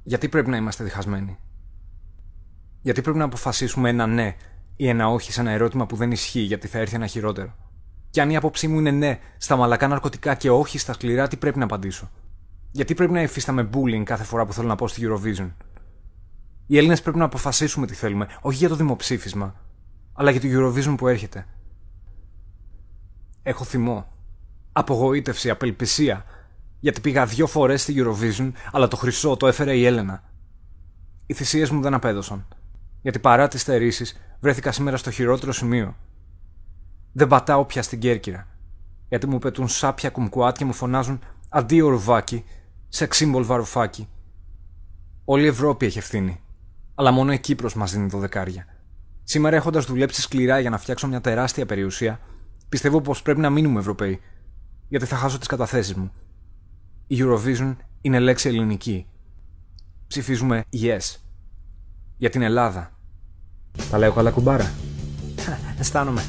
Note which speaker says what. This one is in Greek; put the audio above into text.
Speaker 1: Γιατί πρέπει να είμαστε διχασμένοι? Γιατί πρέπει να αποφασίσουμε ένα ναι ή ένα όχι σε ένα ερώτημα που δεν ισχύει, γιατί θα έρθει ένα χειρότερο? Και αν η άποψή μου είναι ναι στα μαλακά ναρκωτικά και όχι στα σκληρά, τι πρέπει να απαντήσω? Γιατί πρέπει να υφίσταμε bullying κάθε φορά που θέλω να πάω στη Eurovision? Οι Έλληνες πρέπει να αποφασίσουμε τι θέλουμε, όχι για το δημοψήφισμα, αλλά για το Eurovision που έρχεται. Έχω θυμό, απογοήτευση, απελπισία, γιατί πήγα 2 φορές στη Eurovision, αλλά το χρυσό το έφερε η Έλενα. Οι θυσίες μου δεν απέδωσαν, γιατί παρά τις στερήσεις βρέθηκα σήμερα στο χειρότερο σημείο. Δεν πατάω πια στην Κέρκυρα, γιατί μου πετούν σάπια κουμκουάτ και μου φωνάζουν αντίο ρουβάκι, σεξ σύμβολ βαρουφάκι. Όλη η Ευρώπη έχει ευθύνη, αλλά μόνο η Κύπρος μας δίνει 12. Σήμερα, έχοντας δουλέψει σκληρά για να φτιάξω μια τεράστια περιουσία, πιστεύω πως πρέπει να μείνουμε Ευρωπαίοι, γιατί θα χάσω τις καταθέσεις μου. Η Eurovision είναι λέξη ελληνική. Ψηφίζουμε yes. Για την Ελλάδα. Τα λέω καλά, κουμπάρα? Αισθάνομαι.